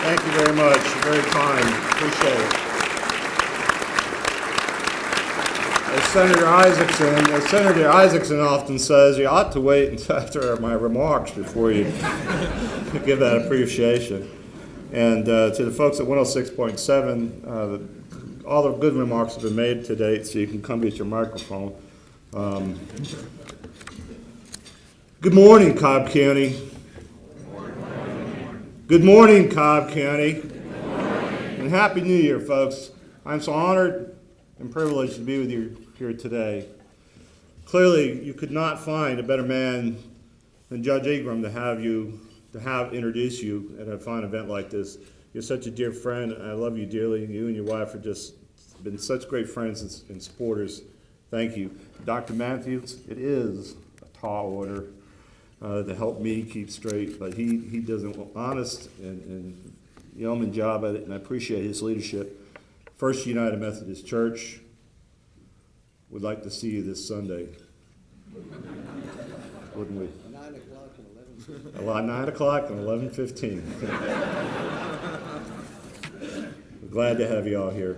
Thank you very much. Very kind. Appreciate it. As Senator Isaacson often says, you ought to wait until after my remarks before you give that appreciation. And to the folks at 106.7, all the good remarks have been made to date, so you can come get your microphone. Good morning, Cobb County. Good morning, Cobb County. And Happy New Year, folks. I'm so honored and privileged to be with you here today. Clearly, you could not find a better man than Judge Ingram to have introduce you at a fine event like this. You're such a dear friend, and I love you dearly. You and your wife have just been such great friends and supporters. Thank you. Dr. Matthews, it is a tall order to help me keep straight, but he does an honest and yeoman job at it, and I appreciate his leadership. First United Methodist Church would like to see you this Sunday, wouldn't we? 9 o'clock and 11:15. Well, 9 o'clock and 11:15. We're glad to have you all here.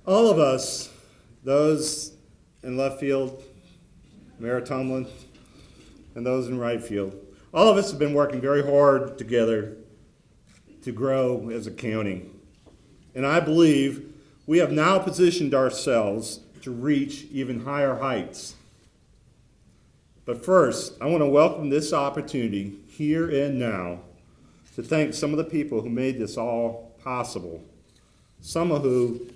All of us, those in left field, Mayor Tomlin, and those in right field, all of us have been working very hard together to grow as a county. And I believe we have now positioned ourselves to reach even higher heights. But first, I want to welcome this opportunity here and now to thank some of the people who made this all possible, some of who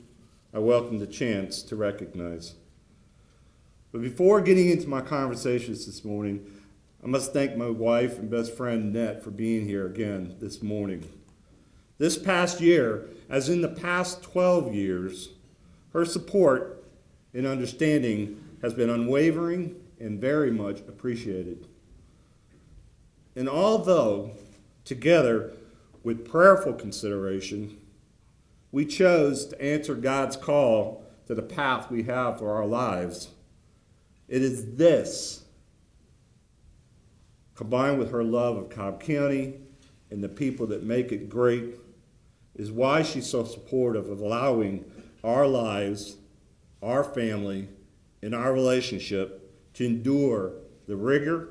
I welcome the chance to recognize. But before getting into my conversations this morning, I must thank my wife and best friend, Annette, for being here again this morning. This past year, as in the past 12 years, her support and understanding has been unwavering and very much appreciated. And although, together with prayerful consideration, we chose to answer God's call to the path we have for our lives, it is this, combined with her love of Cobb County and the people that make it great, is why she's so supportive of allowing our lives, our family, and our relationship to endure the rigor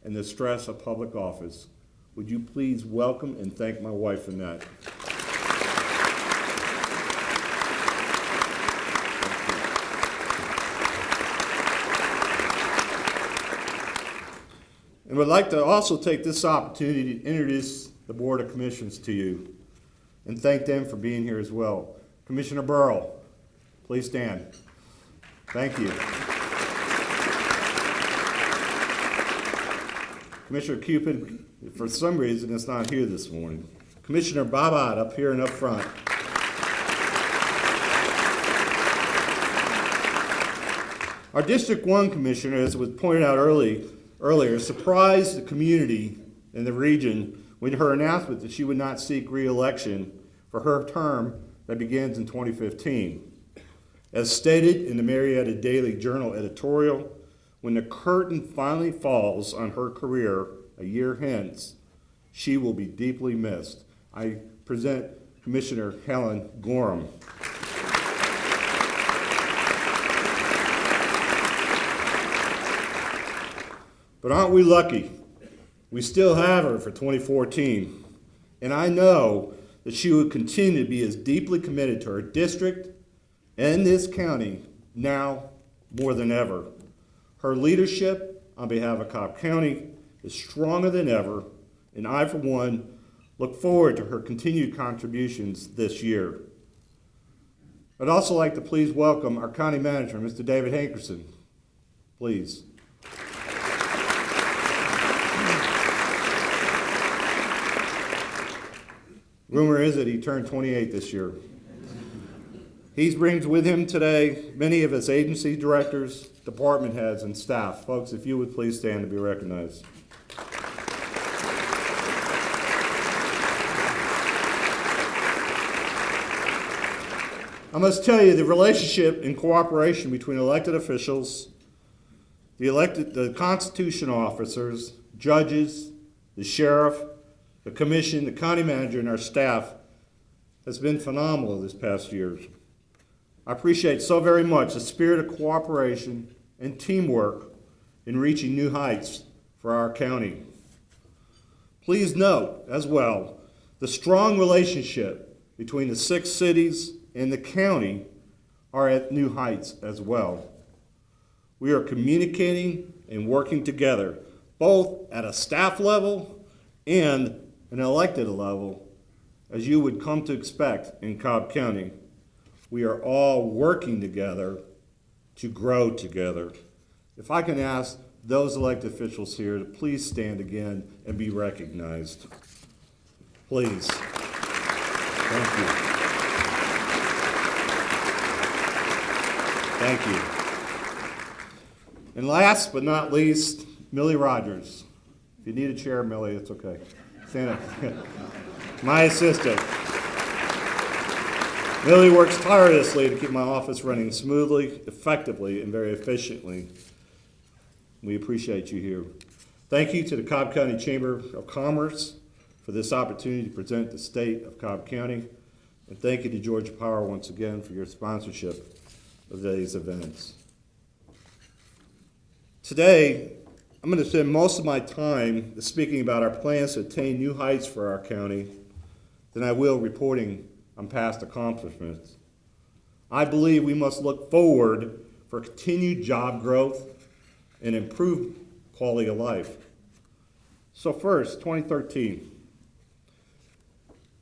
and the stress of public office. Would you please welcome and thank my wife in that? And would like to also take this opportunity to introduce the Board of Commissioners to you and thank them for being here as well. Commissioner Burrell, please stand. Thank you. Commissioner Cupid, for some reason, is not here this morning. Commissioner Bobbott up here and up front. Our District 1 Commissioner, as was pointed out earlier, surprised the community in the region with her announcement that she would not seek re-election for her term that begins in 2015. As stated in the Marietta Daily Journal editorial, when the curtain finally falls on her career a year hence, she will be deeply missed. I present Commissioner Helen Gorham. But aren't we lucky? We still have her for 2014. And I know that she will continue to be as deeply committed to her district and this county now more than ever. Her leadership on behalf of Cobb County is stronger than ever, and I, for one, look forward to her continued contributions this year. I'd also like to please welcome our county manager, Mr. David Hankerson. Please. Rumor is that he turned 28 this year. He brings with him today many of his agency directors, department heads, and staff. Folks, if you would please stand to be recognized. I must tell you, the relationship and cooperation between elected officials, the constitutional officers, judges, the sheriff, the commission, the county manager, and our staff has been phenomenal this past year. I appreciate so very much the spirit of cooperation and teamwork in reaching new heights for our county. Please note as well the strong relationship between the 6 cities and the county are at new heights as well. We are communicating and working together, both at a staff level and an elected level, as you would come to expect in Cobb County. We are all working together to grow together. If I can ask those elected officials here to please stand again and be recognized. Please. Thank you. Thank you. And last but not least, Millie Rogers. If you need a chair, Millie, it's okay. Stand up. My assistant. Millie works tirelessly to keep my office running smoothly, effectively, and very efficiently. We appreciate you here. Thank you to the Cobb County Chamber of Commerce for this opportunity to present the state of Cobb County. And thank you to Georgia Power once again for your sponsorship of today's events. Today, I'm going to spend most of my time speaking about our plans to attain new heights for our county than I will reporting on past accomplishments. I believe we must look forward for continued job growth and improved quality of life. So first, 2013.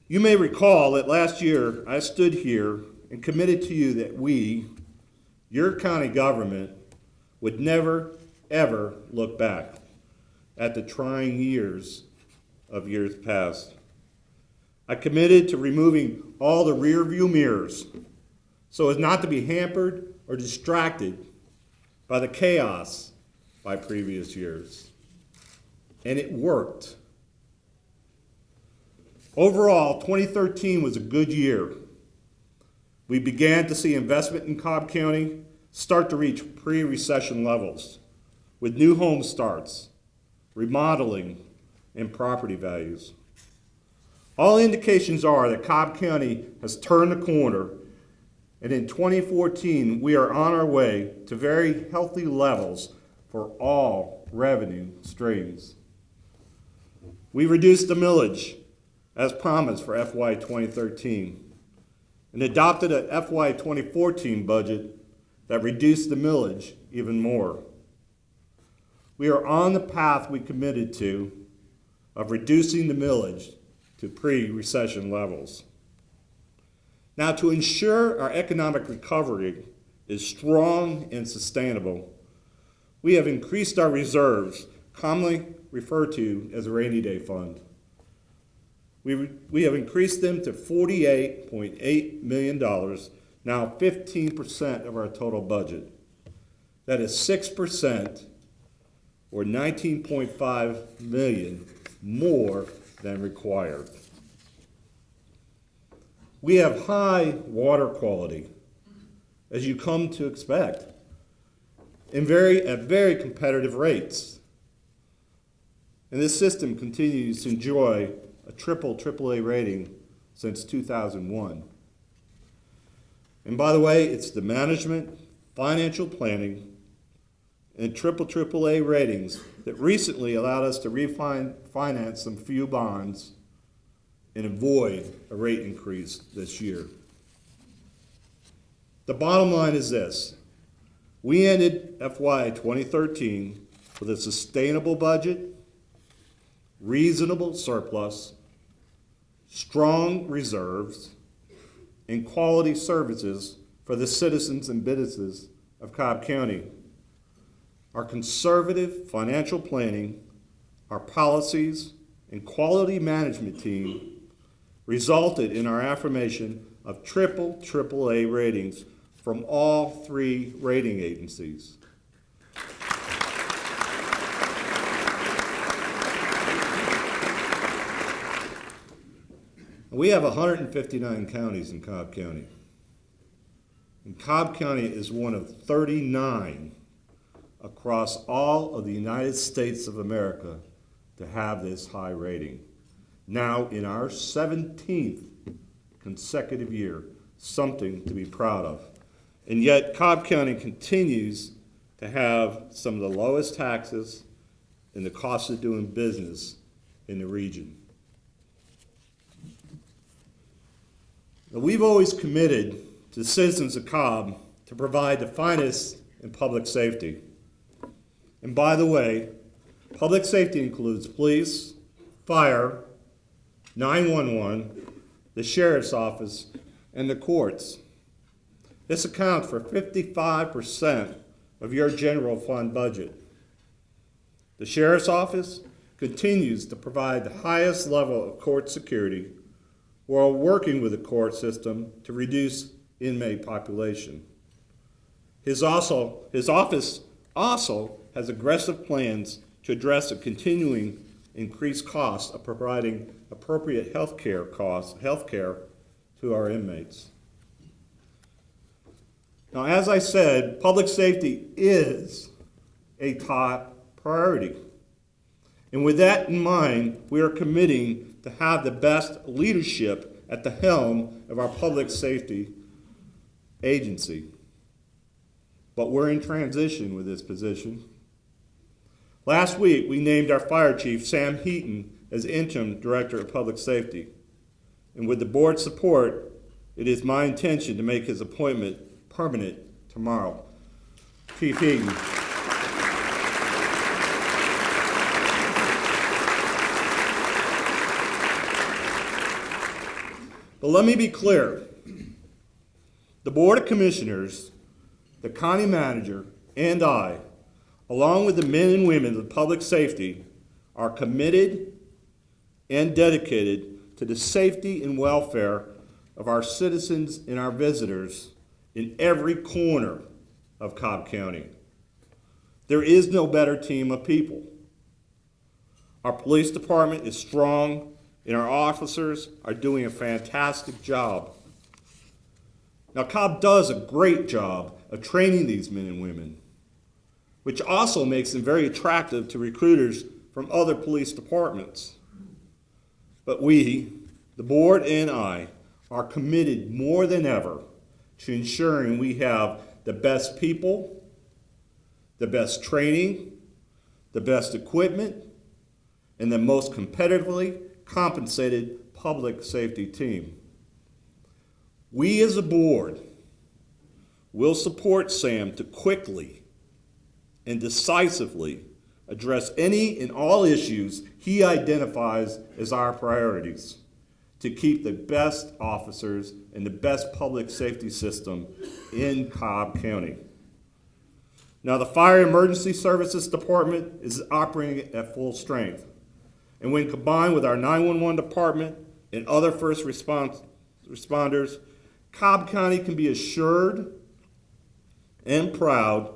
You may recall that last year I stood here and committed to you that we, your county government, would never, ever look back at the trying years of years past. I committed to removing all the rearview mirrors so as not to be hampered or distracted by the chaos by previous years. And it worked. Overall, 2013 was a good year. We began to see investment in Cobb County start to reach pre-recession levels with new home starts, remodeling, and property values. All indications are that Cobb County has turned the corner, and in 2014, we are on our way to very healthy levels for all revenue streams. We reduced the millage as promised for FY 2013 and adopted a FY 2014 budget that reduced the millage even more. We are on the path we committed to of reducing the millage to pre-recession levels. Now, to ensure our economic recovery is strong and sustainable, we have increased our reserves, commonly referred to as a rainy day fund. We have increased them to $48.8 million, now 15% of our total budget. That is 6% or $19.5 million more than required. We have high water quality, as you come to expect, and at very competitive rates. And this system continues to enjoy a triple AAA rating since 2001. And by the way, it's the management, financial planning, and triple AAA ratings that recently allowed us to refinance some few bonds and avoid a rate increase this year. The bottom line is this: we ended FY 2013 with a sustainable budget, reasonable surplus, strong reserves, and quality services for the citizens and businesses of Cobb County. Our conservative financial planning, our policies, and quality management team resulted in our affirmation of triple AAA ratings from all 3 rating agencies. We have 159 counties in Cobb County. And Cobb County is one of 39 across all of the United States of America to have this high rating. now in our 17th consecutive year, something to be proud of. And yet Cobb County continues to have some of the lowest taxes and the cost of doing business in the region. Now, we've always committed to the citizens of Cobb to provide the finest in public safety. And by the way, public safety includes police, fire, 911, the sheriff's office, and the courts. This accounts for 55% of your general fund budget. The sheriff's office continues to provide the highest level of court security while working with the court system to reduce inmate population. His office also has aggressive plans to address the continuing increased costs of providing appropriate health care to our inmates. Now, as I said, public safety is a top priority. And with that in mind, we are committing to have the best leadership at the helm of our public safety agency. But we're in transition with this position. Last week, we named our fire chief, Sam Heaton, as interim director of public safety. And with the board's support, it is my intention to make his appointment permanent tomorrow. Chief Heaton. But let me be clear. The Board of Commissioners, the county manager, and I, along with the men and women of public safety, are committed and dedicated to the safety and welfare of our citizens and our visitors in every corner of Cobb County. There is no better team of people. Our police department is strong, and our officers are doing a fantastic job. Now, Cobb does a great job of training these men and women, which also makes them very attractive to recruiters from other police departments. But we, the board and I, are committed more than ever to ensuring we have the best people, the best training, the best equipment, and the most competitively compensated public safety team. We as a board will support Sam to quickly and decisively address any and all issues he identifies as our priorities to keep the best officers and the best public safety system in Cobb County. Now, the Fire Emergency Services Department is operating at full strength. And when combined with our 911 department and other first responders, Cobb County can be assured and proud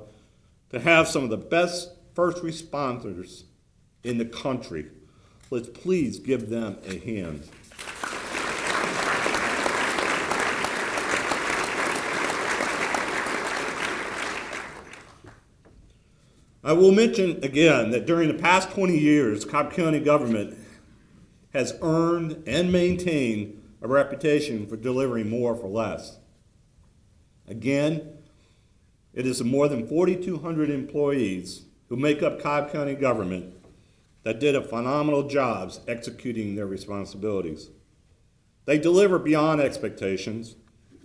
to have some of the best first responders in the country. Let's please give them a hand. I will mention again that during the past 20 years, Cobb County government has earned and maintained a reputation for delivering more for less. Again, it is the more than 4,200 employees who make up Cobb County government that did a phenomenal job executing their responsibilities. They deliver beyond expectations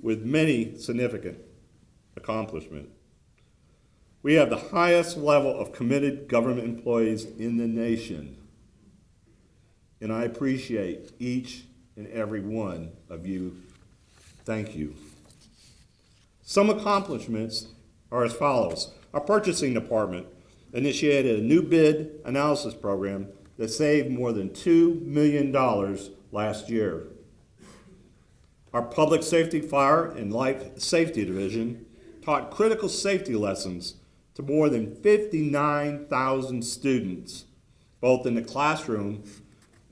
with many significant accomplishments. We have the highest level of committed government employees in the nation, and I appreciate each and every one of you. Thank you. Some accomplishments are as follows. Our purchasing department initiated a new bid analysis program that saved more than $2 million last year. Our public safety, fire, and life safety division taught critical safety lessons to more than 59,000 students, both in the classroom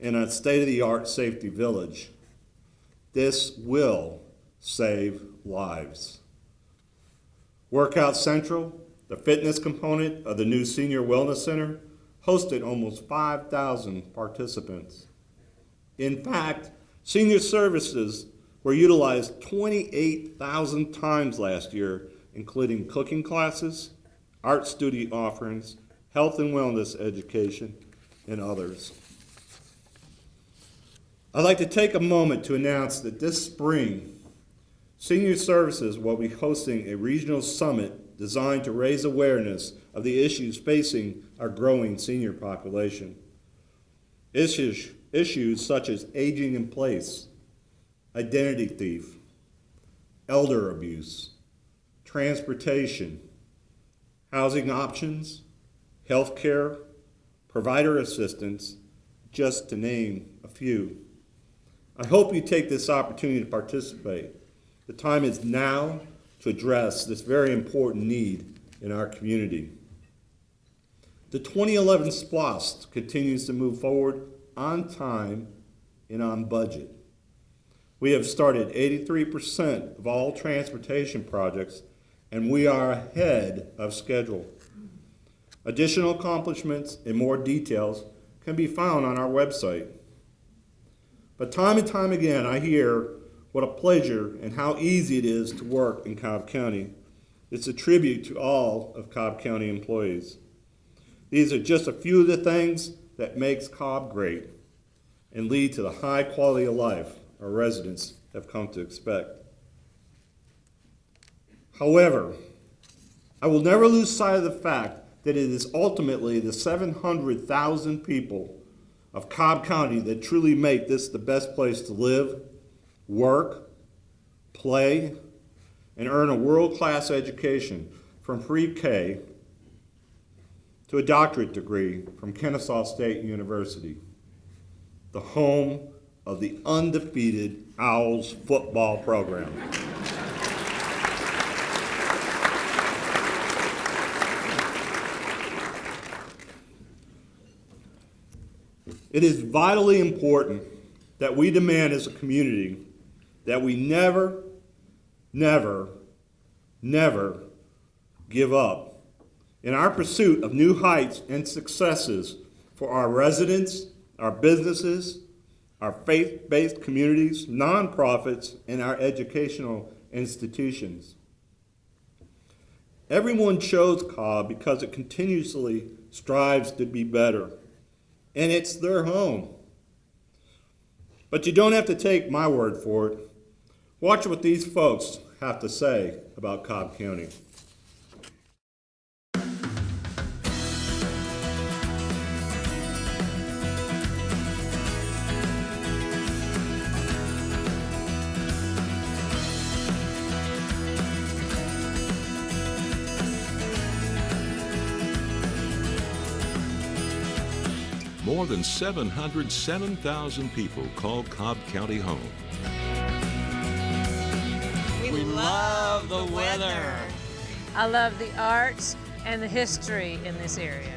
and a state-of-the-art safety village. This will save lives. Workout Central, the fitness component of the new Senior Wellness Center, hosted almost 5,000 participants. In fact, senior services were utilized 28,000 times last year, including cooking classes, art studio offerings, health and wellness education, and others. I'd like to take a moment to announce that this spring, Senior Services will be hosting a regional summit designed to raise awareness of the issues facing our growing senior population. Issues such as aging in place, identity thief, elder abuse, transportation, housing options, health care, provider assistance, just to name a few. I hope you take this opportunity to participate. The time is now to address this very important need in our community. The 2011 SPLOST continues to move forward on time and on budget. We have started 83% of all transportation projects, and we are ahead of schedule. Additional accomplishments and more details can be found on our website. But time and time again, I hear what a pleasure and how easy it is to work in Cobb County. It's a tribute to all of Cobb County employees. These are just a few of the things that makes Cobb great and lead to the high quality of life our residents have come to expect. However, I will never lose sight of the fact that it is ultimately the 700,000 people of Cobb County that truly make this the best place to live, work, play, and earn a world-class education from pre-K to a doctorate degree from Kennesaw State University, the home of the undefeated Owls football program. It is vitally important that we demand as a community that we never, never, never give up in our pursuit of new heights and successes for our residents, our businesses, our faith-based communities, nonprofits, and our educational institutions. Everyone chose Cobb because it continuously strives to be better, and it's their home. But you don't have to take my word for it. Watch what these folks have to say about Cobb County. More than 707,000 people call Cobb County home. We love the weather. I love the arts and the history in this area.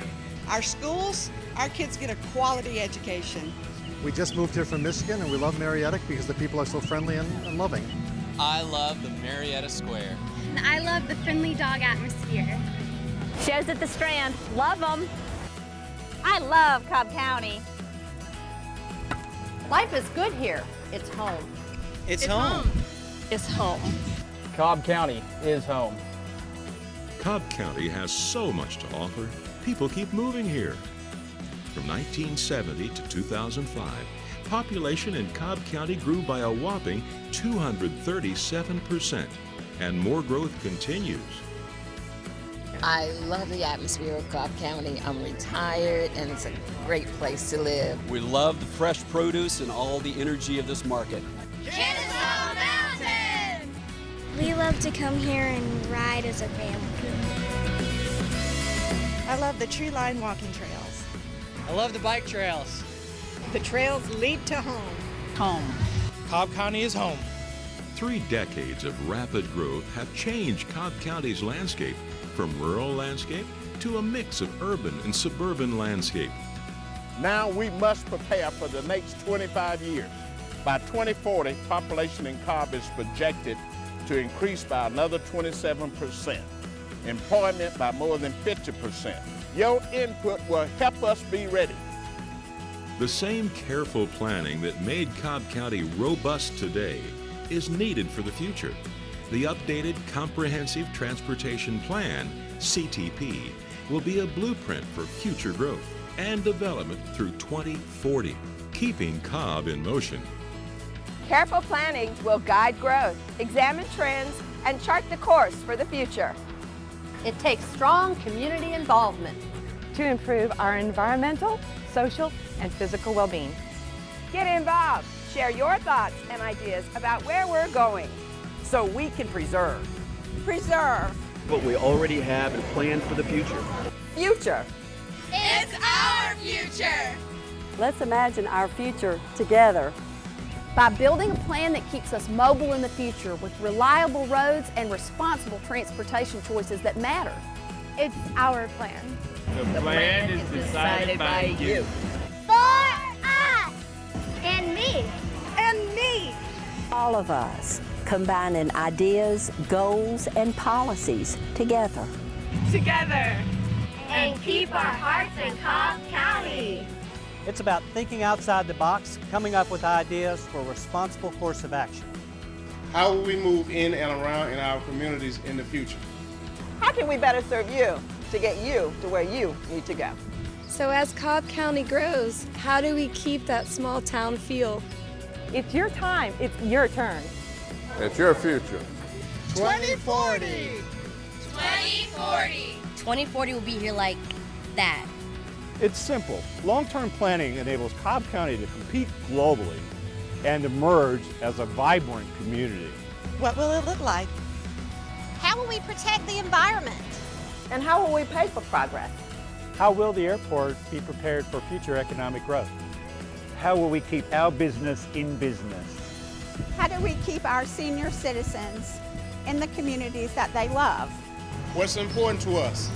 Our schools, our kids get a quality education. We just moved here from Michigan, and we love Marietta because the people are so friendly and loving. I love the Marietta Square. And I love the friendly dog atmosphere. Shows at the Strand. Love them. I love Cobb County. Life is good here. It's home. It's home. It's home. Cobb County is home. Cobb County has so much to offer, people keep moving here. From 1970 to 2005, population in Cobb County grew by a whopping 237%, and more growth continues. I love the atmosphere of Cobb County. I'm retired, and it's a great place to live. We love the fresh produce and all the energy of this market. Kennesaw Mountain! We love to come here and ride as a family. I love the tree-lined walking trails. I love the bike trails. The trails lead to home. Home. Cobb County is home. 3 decades of rapid growth have changed Cobb County's landscape from rural landscape to a mix of urban and suburban landscape. Now we must prepare for the next 25 years. By 2040, population in Cobb is projected to increase by another 27%, employment by more than 50%. Your input will help us be ready. The same careful planning that made Cobb County robust today is needed for the future. The updated Comprehensive Transportation Plan, CTP, will be a blueprint for future growth and development through 2040, keeping Cobb in motion. Careful planning will guide growth, examine trends, and chart the course for the future. It takes strong community involvement to improve our environmental, social, and physical well-being. Get involved. Share your thoughts and ideas about where we're going, so we can preserve what we already have and plan for the future. Future. It's our future. Let's imagine our future together. By building a plan that keeps us mobile in the future with reliable roads and responsible transportation choices that matter. It's our plan. The plan is decided by you. For us. And me. And me. All of us combining ideas, goals, and policies together. Together. And keep our hearts in Cobb County. It's about thinking outside the box, coming up with ideas for a responsible course of action. How will we move in and around in our communities in the future? How can we better serve you to get you to where you need to go? So as Cobb County grows, how do we keep that small town feel? It's your time. It's your turn. It's your future. 2040. 2040. 2040 will be here like that. It's simple. Long-term planning enables Cobb County to compete globally and emerge as a vibrant community. What will it look like? How will we protect the environment? And how will we pay for progress? How will the airport be prepared for future economic growth? How will we keep our business in business? How do we keep our senior citizens in the communities that they love? What's important to us?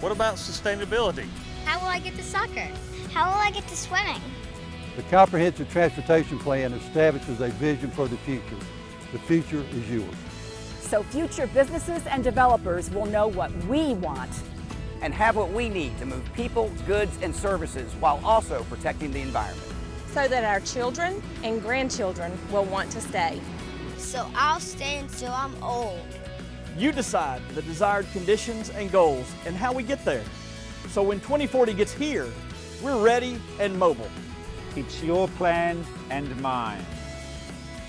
What about sustainability? How will I get to soccer? How will I get to swimming? The Comprehensive Transportation Plan establishes a vision for the future. The future is yours. So future businesses and developers will know what we want. And have what we need to move people, goods, and services while also protecting the environment. So that our children and grandchildren will want to stay. So I'll stay until I'm old. You decide the desired conditions and goals and how we get there. So when 2040 gets here, we're ready and mobile. It's your plan and mine.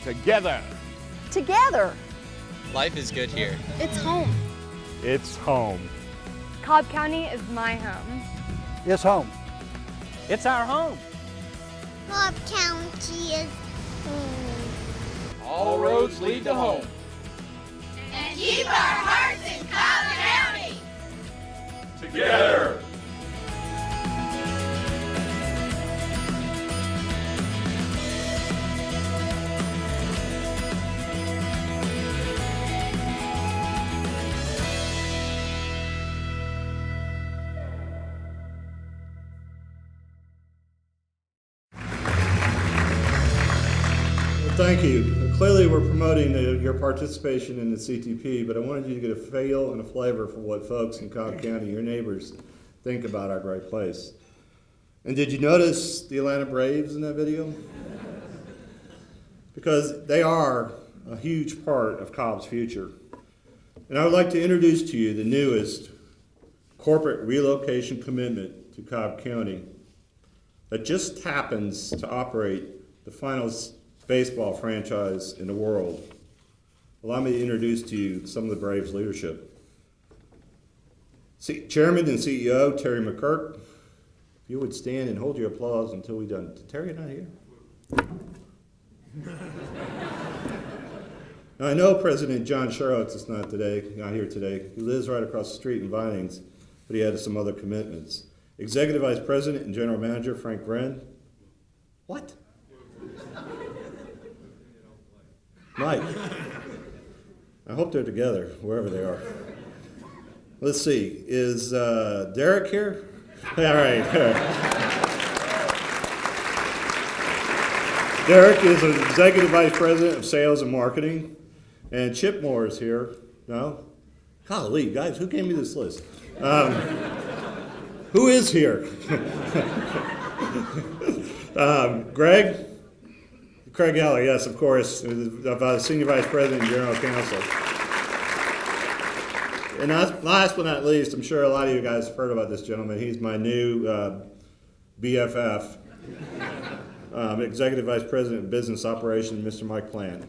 Together. Together. Life is good here. It's home. It's home. Cobb County is my home. It's home. It's our home. Cobb County is home. All roads lead to home. And keep our hearts in Cobb County. Together. Thank you. Clearly, we're promoting your participation in the CTP, but I wanted you to get a feel and a flavor for what folks in Cobb County, your neighbors, think about our great place. And did you notice the Atlanta Braves in that video? Because they are a huge part of Cobb's future. And I would like to introduce to you the newest corporate relocation commitment to Cobb County that just happens to operate the finals baseball franchise in the world. Allow me to introduce to you some of the Braves' leadership. Chairman and CEO Terry McCurk, if you would stand and hold your applause until we're done. Terry not here? Now, I know President John Sherlitz is not here today. He lives right across the street in Vinings, but he had some other commitments. Executive Vice President and General Manager Frank Wren. What? Mike. I hope they're together, wherever they are. Let's see, is Derek here? All right. Derek is an Executive Vice President of Sales and Marketing. And Chip Moore is here. No? Golly, guys, who gave me this list? Who is here? Craig Eller, yes, of course, Senior Vice President and General Counsel. And last but not least, I'm sure a lot of you guys have heard about this gentleman. He's my new BFF, Executive Vice President of Business Operations, Mr. Mike Plant.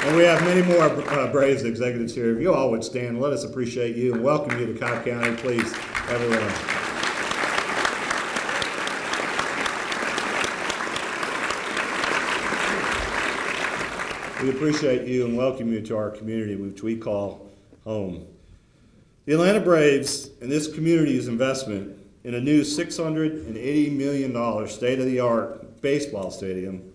And we have many more Braves executives here. If you all would stand, let us appreciate you and welcome you to Cobb County, please, everyone. We appreciate you and welcome you to our community, which we call home. The Atlanta Braves and this community's investment in a new $680 million state-of-the-art baseball stadium,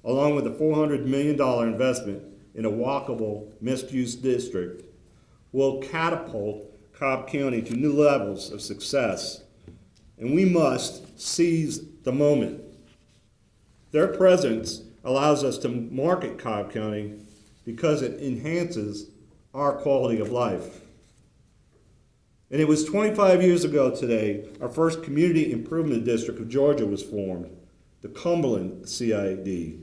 along with a $400 million investment in a walkable mixed-use district, will catapult Cobb County to new levels of success, and we must seize the moment. Their presence allows us to market Cobb County because it enhances our quality of life. And it was 25 years ago today, our first Community Improvement District of Georgia was formed, the Cumberland CID.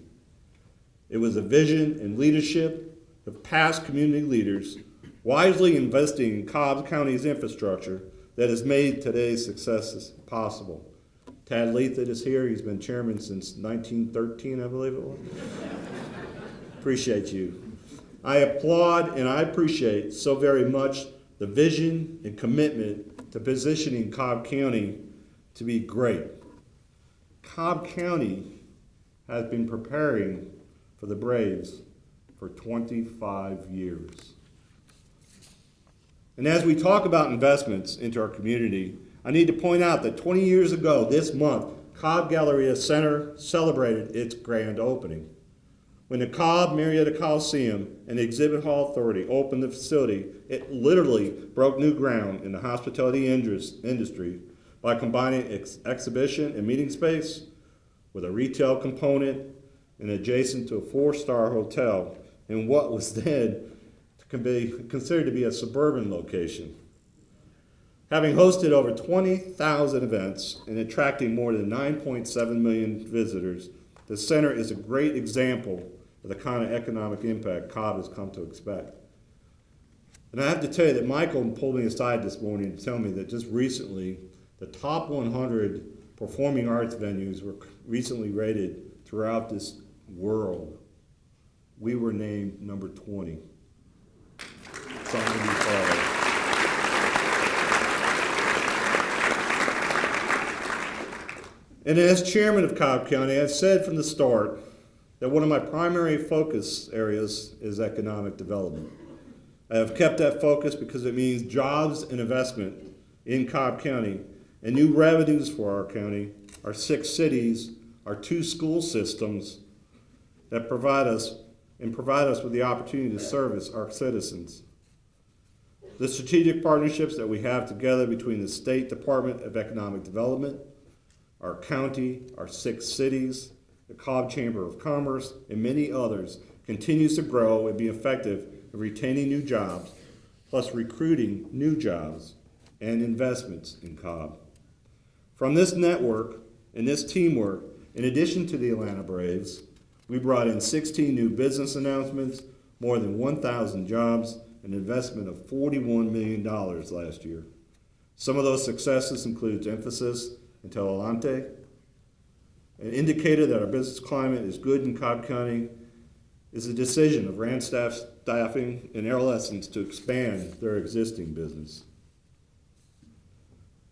It was a vision and leadership of past community leaders wisely investing in Cobb County's infrastructure that has made today's successes possible. Tad Leathit is here. He's been chairman since 1913, I believe it was. Appreciate you. I applaud and I appreciate so very much the vision and commitment to positioning Cobb County to be great. Cobb County has been preparing for the Braves for 25 years. And as we talk about investments into our community, I need to point out that 20 years ago this month, Cobb Galleria Center celebrated its grand opening. When the Cobb Marietta Coliseum and the Exhibit Hall Authority opened the facility, it literally broke new ground in the hospitality industry by combining exhibition and meeting space with a retail component and adjacent to a 4-star hotel in what was then considered to be a suburban location. Having hosted over 20,000 events and attracting more than 9.7 million visitors, the center is a great example of the kind of economic impact Cobb has come to expect. And I have to tell you that Michael pulled me aside this morning to tell me that just recently, the top 100 performing arts venues were recently rated throughout this world. We were named number 20. Something to be proud of. And as chairman of Cobb County, I've said from the start that one of my primary focus areas is economic development. I have kept that focus because it means jobs and investment in Cobb County and new revenues for our county, our 6 cities, our 2 school systems that provide us with the opportunity to service our citizens. The strategic partnerships that we have together between the State Department of Economic Development, our county, our 6 cities, the Cobb Chamber of Commerce, and many others continues to grow and be effective in retaining new jobs, plus recruiting new jobs and investments in Cobb. From this network and this teamwork, in addition to the Atlanta Braves, we brought in 16 new business announcements, more than 1,000 jobs, an investment of $41 million last year. Some of those successes include emphasis in Telelante, an indicator that our business climate is good in Cobb County is the decision of Rand Staffing and Errol Essence to expand their existing business.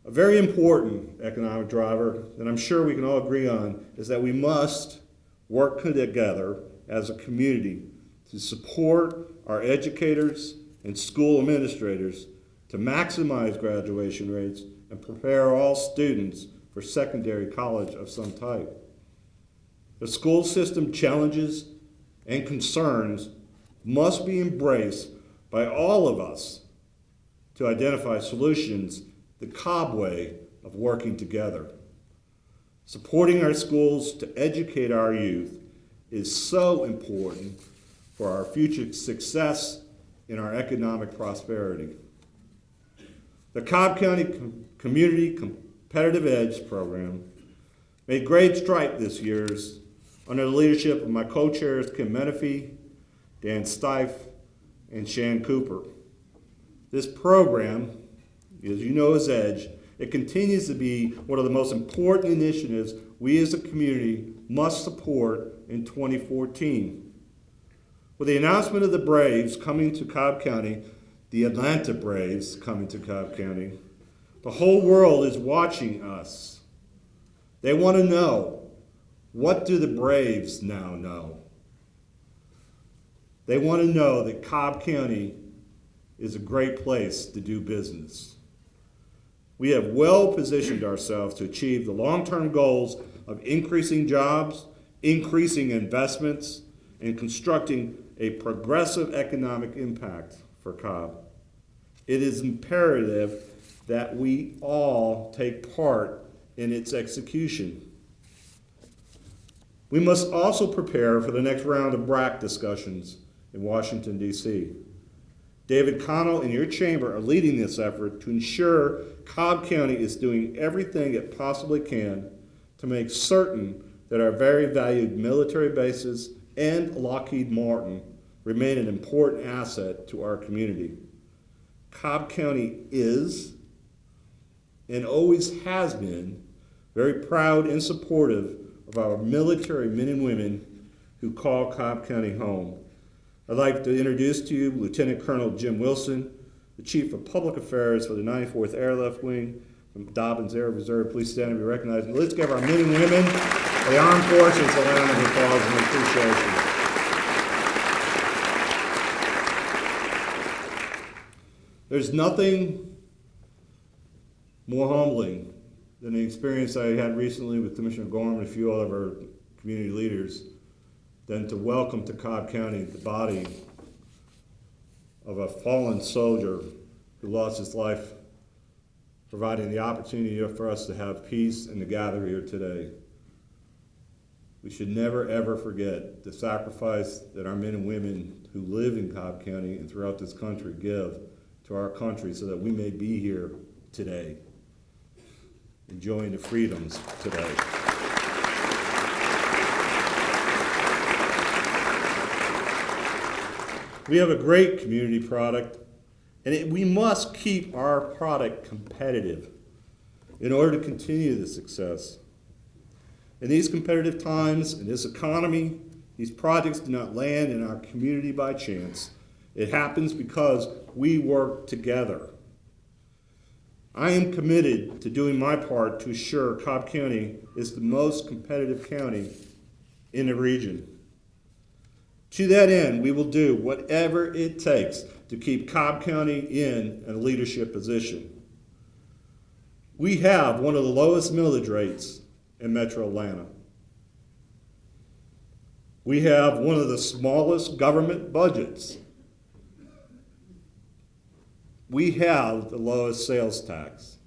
A very important economic driver that I'm sure we can all agree on is that we must work together as a community to support our educators and school administrators to maximize graduation rates and prepare all students for secondary college of some type. The school system challenges and concerns must be embraced by all of us to identify solutions the Cobb way of working together. Supporting our schools to educate our youth is so important for our future success and our economic prosperity. The Cobb County Community Competitive Edge program made great strides this year under the leadership of my co-chairs Kim Menifee, Dan Stife, and Shan Cooper. This program, as you know, is EDGE. It continues to be one of the most important initiatives we as a community must support in 2014. With the announcement of the Braves coming to Cobb County, the Atlanta Braves coming to Cobb County, the whole world is watching us. They want to know, what do the Braves now know? They want to know that Cobb County is a great place to do business. We have well positioned ourselves to achieve the long-term goals of increasing jobs, increasing investments, and constructing a progressive economic impact for Cobb. It is imperative that we all take part in its execution. We must also prepare for the next round of BRAC discussions in Washington, D.C. David Connell and your chamber are leading this effort to ensure Cobb County is doing everything it possibly can to make certain that our very valued military bases and Lockheed Martin remain an important asset to our community. Cobb County is, and always has been, very proud and supportive of our military men and women who call Cobb County home. I'd like to introduce to you Lieutenant Colonel Jim Wilson, the Chief of Public Affairs for the 94th Airlift Wing from Dobbins Air Reserve. Please stand and be recognized. And let's give our men and women of the armed forces a round of applause and appreciation. There's nothing more humbling than the experience I had recently with Commissioner Gorham and a few other of our community leaders than to welcome to Cobb County the body of a fallen soldier who lost his life providing the opportunity for us to have peace and to gather here today. We should never, ever forget the sacrifice that our men and women who live in Cobb County and throughout this country give to our country so that we may be here today, enjoying the freedoms today. We have a great community product, and we must keep our product competitive in order to continue the success. In these competitive times, in this economy, these projects do not land in our community by chance. It happens because we work together. I am committed to doing my part to assure Cobb County is the most competitive county in the region. To that end, we will do whatever it takes to keep Cobb County in a leadership position. We have one of the lowest millage rates in Metro Atlanta. We have one of the smallest government budgets. We have the lowest sales tax.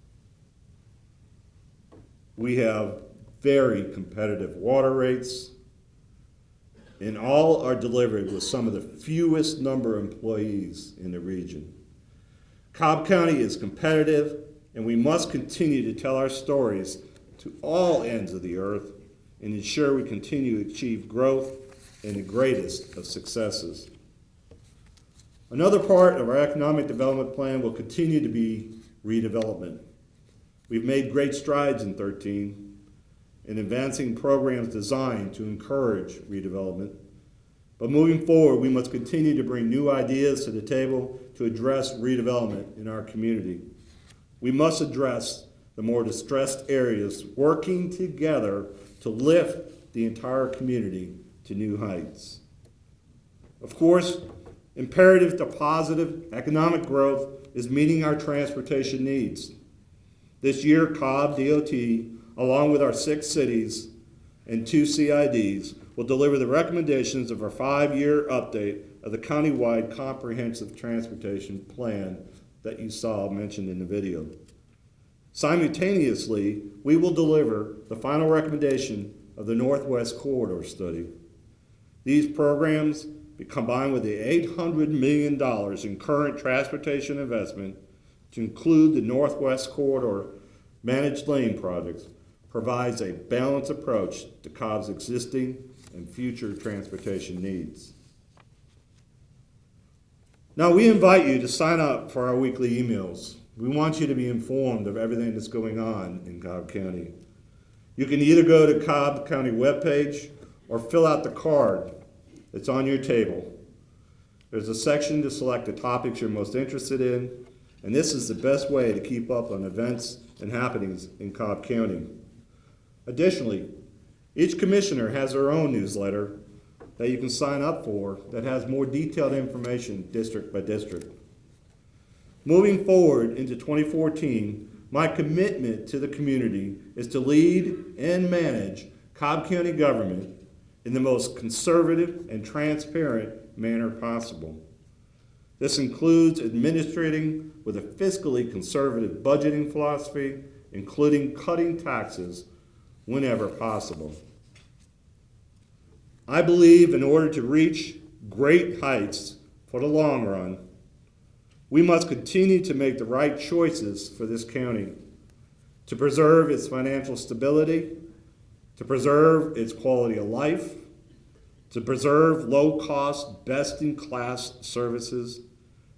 We have very competitive water rates, and all are delivered with some of the fewest number of employees in the region. Cobb County is competitive, and we must continue to tell our stories to all ends of the earth and ensure we continue to achieve growth and the greatest of successes. Another part of our economic development plan will continue to be redevelopment. We've made great strides in 13 in advancing programs designed to encourage redevelopment. But moving forward, we must continue to bring new ideas to the table to address redevelopment in our community. We must address the more distressed areas, working together to lift the entire community to new heights. Of course, imperative to positive economic growth is meeting our transportation needs. This year, Cobb DOT, along with our 6 cities and 2 CIDs, will deliver the recommendations of our 5-year update of the countywide comprehensive transportation plan that you saw mentioned in the video. Simultaneously, we will deliver the final recommendation of the Northwest Corridor Study. These programs, combined with the $800 million in current transportation investment to include the Northwest Corridor Managed Lane projects, provides a balanced approach to Cobb's existing and future transportation needs. Now, we invite you to sign up for our weekly emails. We want you to be informed of everything that's going on in Cobb County. You can either go to Cobb County webpage or fill out the card that's on your table. There's a section to select the topics you're most interested in, and this is the best way to keep up on events and happenings in Cobb County. Additionally, each commissioner has their own newsletter that you can sign up for that has more detailed information district by district. Moving forward into 2014, my commitment to the community is to lead and manage Cobb County government in the most conservative and transparent manner possible. This includes administrating with a fiscally conservative budgeting philosophy, including cutting taxes whenever possible. I believe in order to reach great heights for the long run, we must continue to make the right choices for this county, to preserve its financial stability, to preserve its quality of life, to preserve low-cost, best-in-class services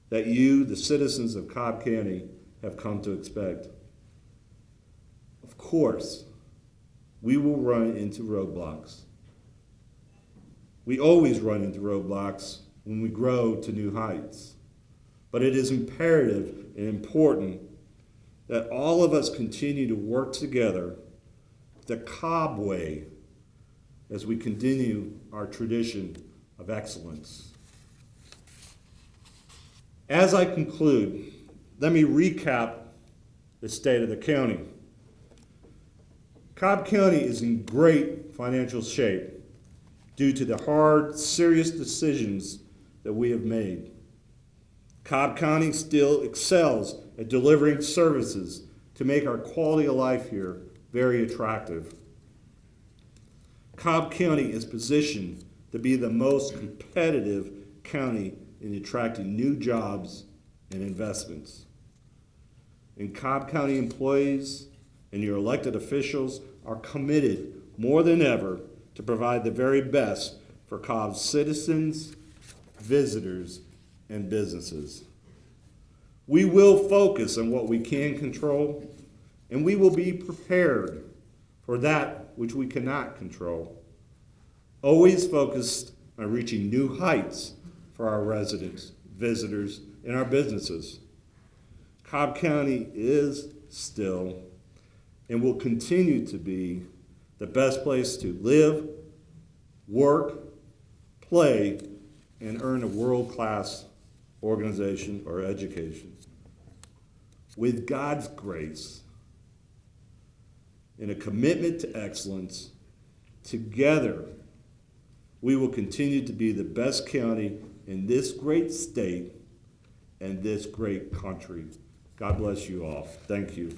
that you, the citizens of Cobb County, have come to expect. Of course, we will run into roadblocks. We always run into roadblocks when we grow to new heights. But it is imperative and important that all of us continue to work together the Cobb way as we continue our tradition of excellence. As I conclude, let me recap the state of the county. Cobb County is in great financial shape due to the hard, serious decisions that we have made. Cobb County still excels at delivering services to make our quality of life here very attractive. Cobb County is positioned to be the most competitive county in attracting new jobs and investments. And Cobb County employees and your elected officials are committed more than ever to provide the very best for Cobb's citizens, visitors, and businesses. We will focus on what we can control, and we will be prepared for that which we cannot control. Always focused on reaching new heights for our residents, visitors, and our businesses. Cobb County is still and will continue to be the best place to live, work, play, and earn a world-class organization or education. With God's grace and a commitment to excellence, together we will continue to be the best county in this great state and this great country. God bless you all. Thank you.